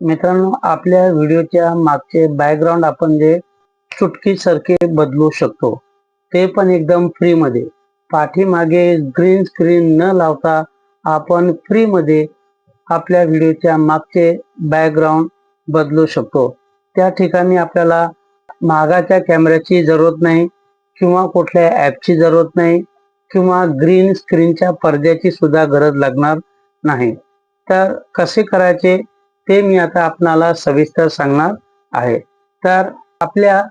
मित्रांनो, आपल्या व्हिडिओच्या मागचे बॅकग्राऊंड आपण जे चुटकीसारखे बदलू शकतो, ते पण एकदम फ्री मध्ये. पाठीमागे ग्रीन स्क्रीन न लावता आपण फ्री मध्ये आपल्या व्हिडिओच्या मागचे बॅकग्राऊंड बदलू शकतो. त्या ठिकाणी आपल्याला मागाच्या कॅमेऱ्याची जरूरत नाही किंवा कुठल्या ॲपची जरूरत नाही किंवा ग्रीन स्क्रीनच्या पडद्याची सुद्धा गरज लागणार नाही. तर कसे करायचे ते मी आता आपणाला सविस्तर सांगणार आहे. तर आपल्या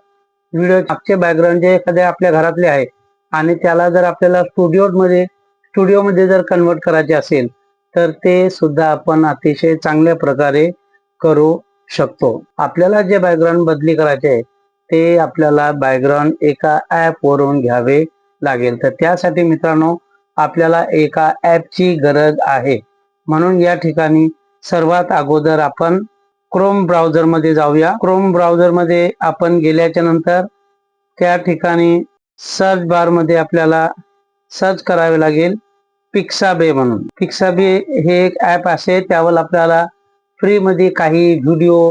व्हिडिओ मागचे बॅकग्राऊंड जे एखाद्या आपल्या घरातले आहे आणि त्याला जर आपल्याला स्टुडिओमध्ये जर कन्वर्ट करायचे असेल तर ते सुद्धा आपण अतिशय चांगल्या प्रकारे करू शकतो. आपल्याला जे बॅकग्राऊंड बदली करायचे आहे ते आपल्याला बॅकग्राऊंड एका ॲप वरून घ्यावे लागेल. तर त्यासाठी मित्रांनो, आपल्याला एका ॲपची गरज आहे. म्हणून या ठिकाणी सर्वात अगोदर आपण क्रोम ब्राउझर मध्ये जाऊया. क्रोम ब्राउझर मध्ये आपण गेल्याच्या नंतर त्या ठिकाणी सर्च बार मध्ये आपल्याला सर्च करावे लागेल पिक्साबे म्हणून. पिक्साबे हे एक ॲप असे, त्यावर आपल्याला फ्री मध्ये काही व्हिडिओ,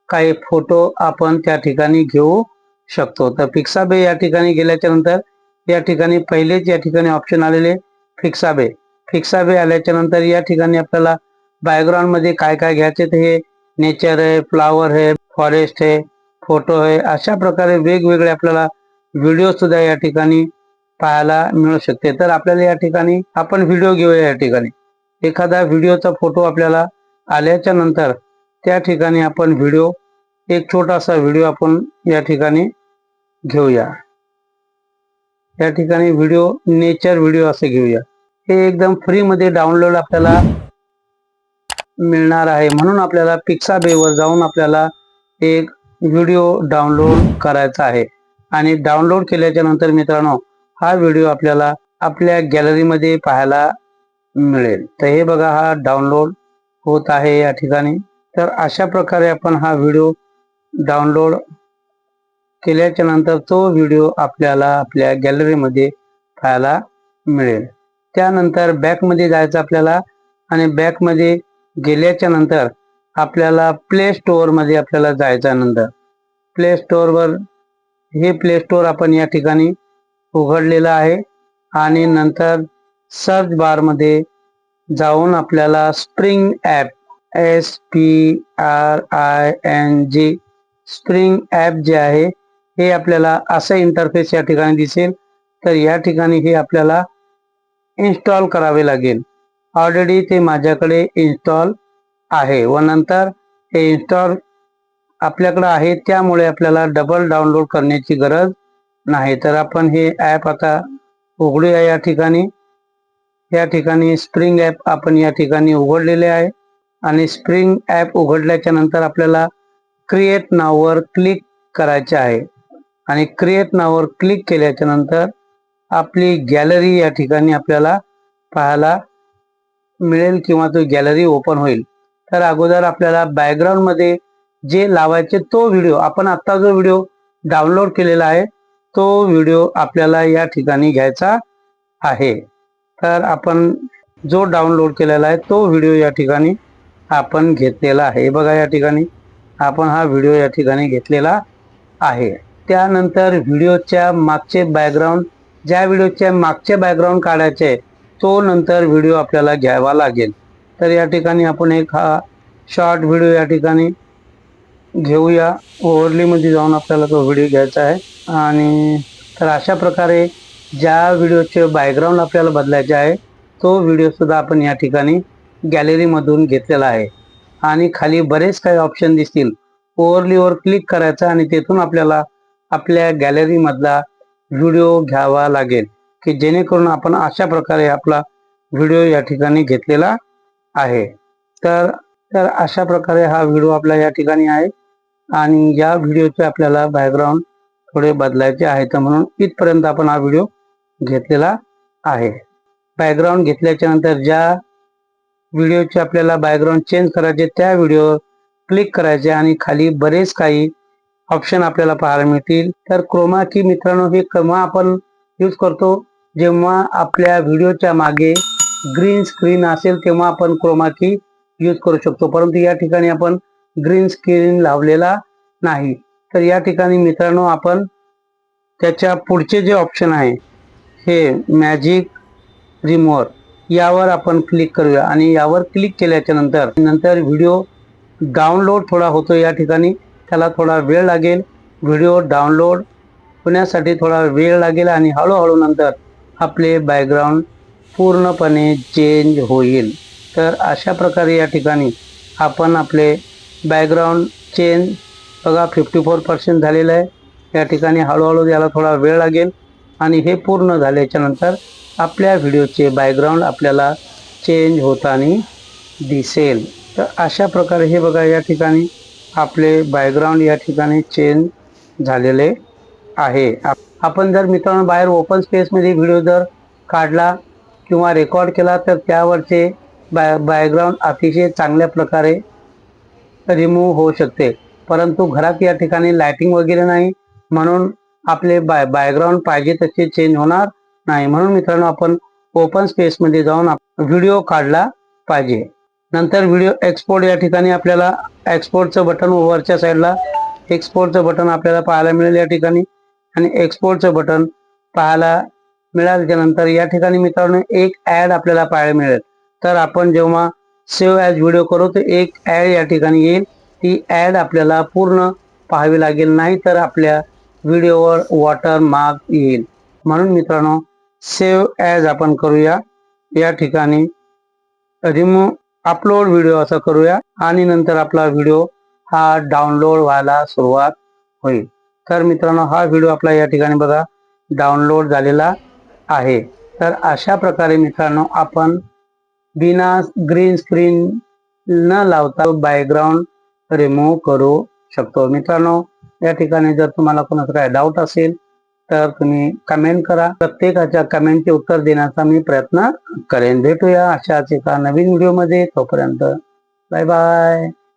काही फोटो आपण त्या ठिकाणी घेऊ शकतो. तर पिक्साबे या ठिकाणी गेल्याच्या नंतर या ठिकाणी पहिलेच या ठिकाणी ऑप्शन आलेले फिक्साबे आल्याच्या नंतर या ठिकाणी आपल्याला बॅकग्राऊंड मध्ये काय काय घ्यायचे ते हे नेचर आहे, फ्लावर आहे, फॉरेस्ट आहे, फोटो आहे, अशा प्रकारे वेगवेगळे आपल्याला व्हिडिओ सुद्धा या ठिकाणी पाहायला मिळू शकते. तर आपल्याला या ठिकाणी आपण व्हिडिओ घेऊया. या ठिकाणी एखादा व्हिडिओचा फोटो आपल्याला आल्याच्या नंतर त्या ठिकाणी आपण व्हिडिओ, एक छोटासा व्हिडिओ आपण या ठिकाणी घेऊया. या ठिकाणी व्हिडिओ नेचर व्हिडिओ असे घेऊया. हे एकदम फ्री मध्ये डाउनलोड आपल्याला मिळणार आहे. म्हणून आपल्याला पिक्साबेवर जाऊन आपल्याला एक व्हिडिओ डाउनलोड करायचा आहे आणि डाउनलोड केल्याच्या नंतर मित्रांनो, हा व्हिडिओ आपल्याला आपल्या गॅलरीमध्ये पाहायला मिळेल. तर हे बघा, हा डाउनलोड होत आहे या ठिकाणी. तर अशा प्रकारे आपण हा व्हिडिओ डाउनलोड केल्याच्या नंतर तो व्हिडिओ आपल्याला आपल्या गॅलरीमध्ये पाहायला मिळेल. त्यानंतर बॅक मध्ये जायचं आपल्याला आणि बॅक मध्ये गेल्याच्या नंतर आपल्याला प्ले स्टोअर मध्ये आपल्याला जायचं. नंतर प्ले स्टोअर वर, हे प्ले स्टोअर आपण या ठिकाणी उघडलेलं आहे आणि नंतर सर्च बार मध्ये जाऊन आपल्याला spring app, SPRING spring app जे आहे हे आपल्याला असं इंटरफेस या ठिकाणी दिसेल. तर या ठिकाणी हे आपल्याला इन्स्टॉल करावे लागेल. ऑलरेडी ते माझ्याकडे इन्स्टॉल आहे व नंतर हे इन्स्टॉल आपल्याकडे आहे, त्यामुळे आपल्याला डबल डाउनलोड करण्याची गरज नाही. तर आपण हे ॲप आता उघडूया. या ठिकाणी स्प्रिंग ॲप आपण या ठिकाणी उघडलेले आहे आणि स्प्रिंग ॲप उघडल्याच्या नंतर आपल्याला क्रिएट नाव वर क्लिक करायचे आहे आणि क्रिएट नाव वर क्लिक केल्याच्या नंतर आपली गॅलरी या ठिकाणी आपल्याला पाहायला मिळेल किंवा तो गॅलरी ओपन होईल. तर अगोदर आपल्याला बॅकग्राऊंड मध्ये जे लावायचे तो व्हिडिओ, आपण आता जो व्हिडिओ डाउनलोड केलेला आहे तो व्हिडिओ आपल्याला या ठिकाणी घ्यायचा आहे. तर आपण जो डाउनलोड केलेला आहे तो व्हिडिओ या ठिकाणी आपण घेतलेला आहे. बघा, या ठिकाणी आपण हा व्हिडिओ या ठिकाणी घेतलेला आहे. त्यानंतर व्हिडिओच्या मागचे बॅकग्राऊंड, ज्या व्हिडिओच्या मागचे बॅकग्राऊंड काढायचे तो नंतर व्हिडिओ आपल्याला घ्यावा लागेल. तर या ठिकाणी आपण एक हा शॉर्ट व्हिडिओ या ठिकाणी घेऊया. ओव्हरली मध्ये जाऊन आपल्याला तो व्हिडिओ घ्यायचा आहे आणि तर अशा प्रकारे ज्या व्हिडिओचे बॅकग्राऊंड आपल्याला बदलायचे आहे तो व्हिडिओ सुद्धा आपण या ठिकाणी गॅलरी मधून घेतलेला आहे आणि खाली बरेच काही ऑप्शन दिसतील. ओव्हरली वर क्लिक करायचं आणि तेथून आपल्याला आपल्या गॅलरी मधला व्हिडिओ घ्यावा लागेल की जेणेकरून आपण अशा प्रकारे आपला व्हिडिओ या ठिकाणी घेतलेला आहे. तर अशा प्रकारे हा व्हिडिओ आपला या ठिकाणी आहे आणि या व्हिडिओचे आपल्याला बॅकग्राऊंड थोडे बदलायचे आहेत, म्हणून इथपर्यंत आपण हा व्हिडिओ घेतलेला आहे. बॅकग्राऊंड घेतल्याच्या नंतर ज्या व्हिडिओचे आपल्याला बॅकग्राऊंड चेंज करायचे त्या व्हिडिओवर क्लिक करायचे आणि खाली बरेच काही ऑप्शन आपल्याला पाहायला मिळतील. तर क्रोमा की मित्रांनो, हे केव्हा आपण यूज करतो, जेव्हा आपल्या व्हिडिओच्या मागे ग्रीन स्क्रीन असेल तेव्हा आपण क्रोमा की यूज करू शकतो. परंतु या ठिकाणी आपण ग्रीन स्क्रीन लावलेला नाही. तर या ठिकाणी मित्रांनो आपण त्याच्या पुढचे जे ऑप्शन आहे हे मॅजिक रिमूव्हर यावर आपण क्लिक करूया आणि यावर क्लिक केल्याच्या नंतर व्हिडिओ डाउनलोड थोडा होतो. या ठिकाणी त्याला थोडा वेळ लागेल. व्हिडिओ डाउनलोड होण्यासाठी थोडा वेळ लागेल आणि हळूहळू नंतर आपले बॅकग्राऊंड पूर्णपणे चेंज होईल. तर अशा प्रकारे या ठिकाणी आपण आपले बॅकग्राऊंड चेंज बघा 54% झालेलं आहे. या ठिकाणी हळूहळू याला थोडा वेळ लागेल आणि हे पूर्ण झाल्याच्या नंतर आपल्या व्हिडिओचे बॅकग्राऊंड आपल्याला चेंज होताना दिसेल. तर अशा प्रकारे हे बघा या ठिकाणी आपले बॅकग्राऊंड या ठिकाणी चेंज झालेले आहे. आपण जर मित्रांनो बाहेर ओपन स्पेसमध्ये व्हिडिओ जर काढला किंवा रेकॉर्ड केला तर त्यावरचे बॅकग्राऊंड अतिशय चांगल्या प्रकारे रिमूव्ह होऊ शकते. परंतु घरात या ठिकाणी लाइटिंग वगैरे नाही म्हणून आपले बॅकग्राऊंड पाहिजे तसे चेंज होणार नाही. म्हणून मित्रांनो आपण ओपन स्पेसमध्ये जाऊन व्हिडिओ काढला पाहिजे. नंतर व्हिडिओ एक्सपोर्ट या ठिकाणी आपल्याला एक्सपोर्टचं बटन वरच्या साईडला एक्सपोर्टचं बटन आपल्याला पाहायला मिळेल या ठिकाणी. आणि एक्सपोर्टचं बटन पाहायला मिळाल्याच्या नंतर या ठिकाणी मित्रांनो एक ॲड आपल्याला पाहायला मिळेल. तर आपण जेव्हा सेव्ह ॲज व्हिडिओ करू तर एक ॲड या ठिकाणी येईल. ती ॲड आपल्याला पूर्ण पाहावी लागेल, नाही तर आपल्या व्हिडिओवर वॉटर मार्क येईल. म्हणून मित्रांनो सेव्ह ॲज आपण करूया. या ठिकाणी रिमूव्ह अपलोड व्हिडिओ असं करूया आणि नंतर आपला व्हिडिओ हा डाउनलोड व्हायला सुरुवात होईल. तर मित्रांनो हा व्हिडिओ आपला या ठिकाणी बघा डाउनलोड झालेला आहे. तर अशा प्रकारे मित्रांनो आपण बिना ग्रीन स्क्रीन न लावता बॅकग्राऊंड रिमूव्ह करू शकतो. मित्रांनो या ठिकाणी जर तुम्हाला कोणाचा काय डाऊट असेल तर तुम्ही कमेंट करा. प्रत्येकाच्या कमेंटचे उत्तर देण्याचा मी प्रयत्न करेन. भेटूया अशाच एका नवीन व्हिडिओमध्ये. तोपर्यंत बाय बाय.